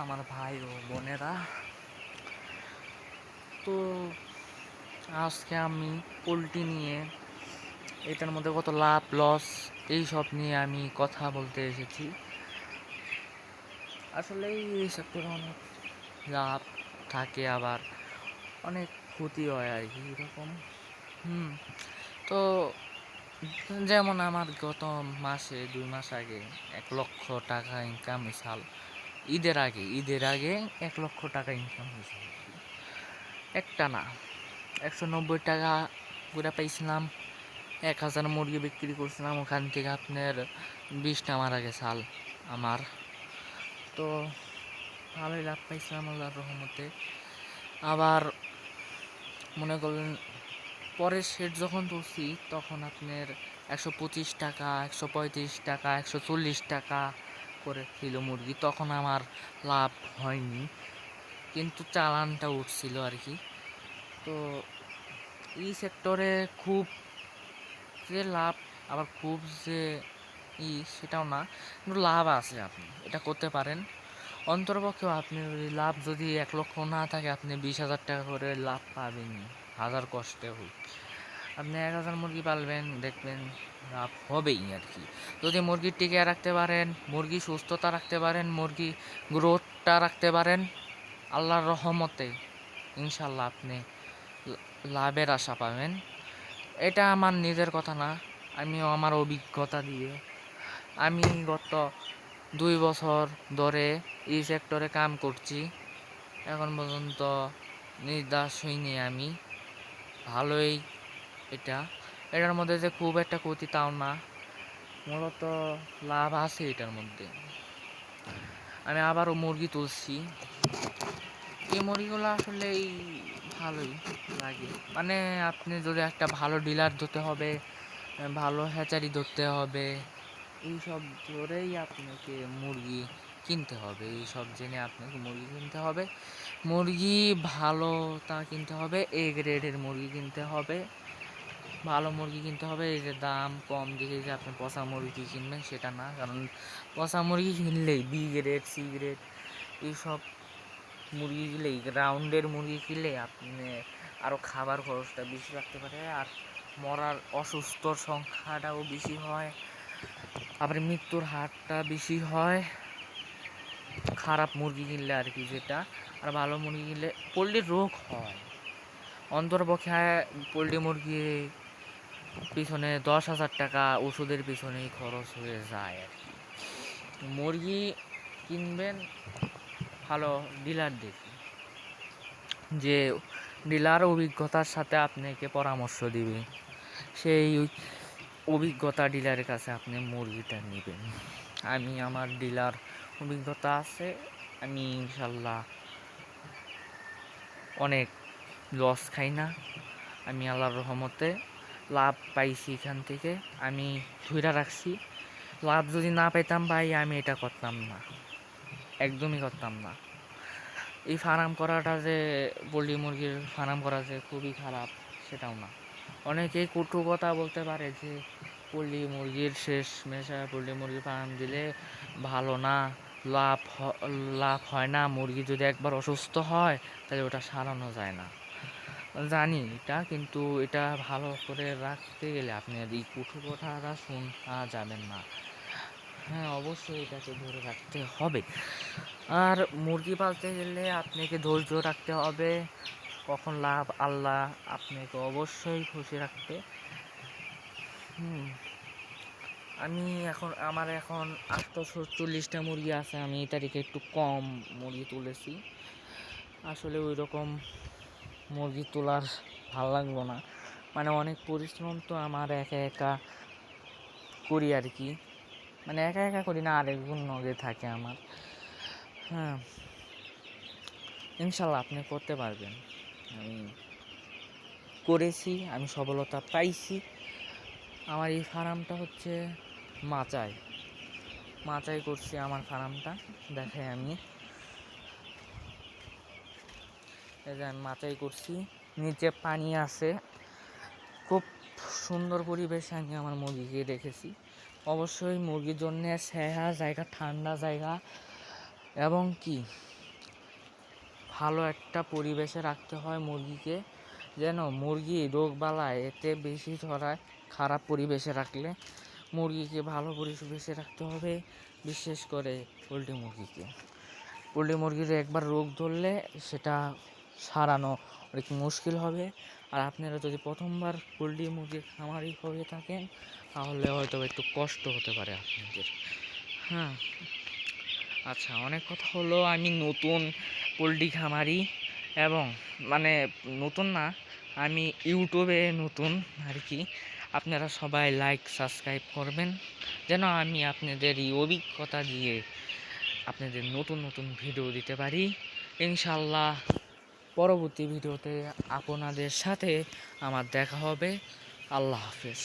আমার ভাই ও বোনেরা। তো আজকে আমি পোলট্রি নিয়ে, এটার মধ্যে কত লাভ লস এই সব নিয়ে আমি কথা বলতে এসেছি। আসলে এই সেক্টরে অনেক লাভ থাকে, আবার অনেক ক্ষতি হয় আর কি এরকম। তো যেমন আমার গত মাসে 2 মাস আগে 1 লক্ষ টাকা ইনকাম হয়েছিল। ঈদের আগে 1 লক্ষ টাকা ইনকাম হয়েছিল। একটা না, 190 টাকা করে পাইছিলাম। 1000 মুরগি বিক্রি করছিলাম, ওখান থেকে আপনার 20টা মারা গেছে আমার। তো ভালোই লাভ পাইছিলাম আল্লাহর রহমতে। আবার মনে করলেন পরের সেট যখন তুলছি তখন আপনার 125 টাকা, 135 টাকা, 140 টাকা করে ছিল মুরগি। তখন আমার লাভ হয়নি, কিন্তু চালানটা উঠছিল আর কি। তো এই সেক্টরে খুব যে লাভ, আবার খুব যে সেটাও না, কিন্তু লাভ আছে, আপনি এটা করতে পারেন। অন্তরপক্ষেও আপনি লাভ যদি 1 লক্ষ না থাকে, আপনি 20,000 টাকা করে লাভ পাবেন, হাজার কষ্টে হোক। আপনি 1000 মুরগি পালবেন, দেখবেন লাভ হবেই আর কি। যদি মুরগি টিকে রাখতে পারেন, মুরগি সুস্থতা রাখতে পারেন, মুরগি গ্রোথটা রাখতে পারেন, আল্লাহর রহমতে ইনশাল্লাহ আপনি লাভের আশা পাবেন। এটা আমার নিজের কথা না, আমিও আমার অভিজ্ঞতা দিয়ে, আমি গত 2 বছর ধরে এই সেক্টরে কাম করছি। এখন পর্যন্ত নির্দাস হইনি আমি, ভালোই। এটার মধ্যে যে খুব একটা ক্ষতি তাও না, মূলত লাভ আছে এটার মধ্যে। আমি আবারও মুরগি তুলছি। এই মুরগিগুলো আসলেই ভালোই লাগে। মানে আপনি যদি একটা ভালো ডিলার ধরতে হবে, ভালো হ্যাচারি ধরতে হবে, এইসব ধরেই আপনাকে মুরগি কিনতে হবে। এইসব জেনে আপনাকে মুরগি কিনতে হবে, মুরগি ভালো তা কিনতে হবে, এ গ্রেডের মুরগি কিনতে হবে, ভালো মুরগি কিনতে হবে। এই যে দাম কম দেখে যে আপনি পচা মুরগি কিনবেন সেটা না, কারণ পচা মুরগি কিনলেই বি গ্রেড, সি গ্রেড এইসব মুরগি কিনলেই, রাউন্ডের মুরগি কিনলে আপনি আরও খাবার খরচটা বেশি রাখতে পারে, আর মরার অসুস্থর সংখ্যাটাও বেশি হয়, আবার মৃত্যুর হারটা বেশি হয় খারাপ মুরগি কিনলে আর কি, যেটা। আর ভালো মুরগি কিনলে পোলট্রির রোগ হয়, অন্তরপক্ষে পোলট্রি মুরগি পিছনে 10,000 টাকা ওষুধের পিছনেই খরচ হয়ে যায় আর কি। মুরগি কিনবেন ভালো ডিলার দেখে, যে ডিলার অভিজ্ঞতার সাথে আপনাকে পরামর্শ দিবে, সেই অভিজ্ঞতা ডিলারের কাছে আপনি মুরগিটা নেবেন। আমি আমার ডিলার অভিজ্ঞতা আছে, আমি ইনশাল্লাহ অনেক লস খাই না। আমি আল্লাহর রহমতে লাভ পাইছি, এখান থেকে আমি ধইরা রাখছি। লাভ যদি না পেতাম ভাই, আমি এটা করতাম না, একদমই করতাম না। এই ফার্ম করাটা যে, পোলট্রি মুরগির ফার্ম করা যে খুবই খারাপ সেটাও না। অনেকেই কটু কথা বলতে পারে যে পোলট্রি মুরগির শেষ মেশা, পোলট্রি মুরগি ফার্ম দিলে ভালো না, লাভ হয় না, মুরগি যদি একবার অসুস্থ হয় তাহলে ওটা সারানো যায় না। জানি এটা, কিন্তু এটা ভালো করে রাখতে গেলে আপনার এই কটু কথাটা শোনা যাবেন না। হ্যাঁ, অবশ্যই এটাকে ধরে রাখতে হবে। আর মুরগি পালতে গেলে আপনাকে ধৈর্য রাখতে হবে, কখন লাভ আল্লাহ আপনাকে অবশ্যই খুশি রাখবে। আমার এখন 840টা মুরগি আছে। আমি এই তারিখে একটু কম মুরগি তুলেছি, আসলে ওই রকম মুরগি তোলার ভালো লাগলো না, মানে অনেক পরিশ্রম তো আমার, একা একা করি আর কি। মানে একা একা করি না, আরেকজন নগে থাকে আমার। হ্যাঁ, ইনশাল্লাহ আপনি করতে পারবেন। আমি করেছি, আমি সফলতা পাইছি। আমার এই ফার্মটা হচ্ছে মাচাই করছি আমার ফার্মটা, দেখাই আমি। এই যে আমি মাচাই করছি, নিচে পানি আছে, খুব সুন্দর পরিবেশে আমি আমার মুরগিকে রেখেছি। অবশ্যই মুরগির জন্য ছায়া জায়গা, ঠান্ডা জায়গা এবং কি ভালো একটা পরিবেশে রাখতে হয় মুরগিকে, যেন মুরগি রোগবালাই এতে বেশি ছড়ায়। খারাপ পরিবেশে রাখলে মুরগিকে ভালো পরিবেশে রাখতে হবে, বিশেষ করে পোলট্রি মুরগিকে। পোলট্রি মুরগির একবার রোগ ধরলে সেটা সারানো অনেক মুশকিল হবে। আর আপনারা যদি প্রথমবার পোলট্রি মুরগির খামারি হয়ে থাকেন তাহলে হয়তো একটু কষ্ট হতে পারে আপনাদের। হ্যাঁ, আচ্ছা, অনেক কথা হলো। আমি নতুন পোলট্রি খামারি, এবং মানে নতুন না, আমি ইউটিউবে নতুন আর কি। আপনারা সবাই লাইক সাবস্ক্রাইব করবেন যেন আমি আপনাদের এই অভিজ্ঞতা দিয়ে আপনাদের নতুন নতুন ভিডিও দিতে পারি ইনশাল্লাহ। পরবর্তী ভিডিওতে আপনাদের সাথে আমার দেখা হবে। আল্লাহ হাফেজ।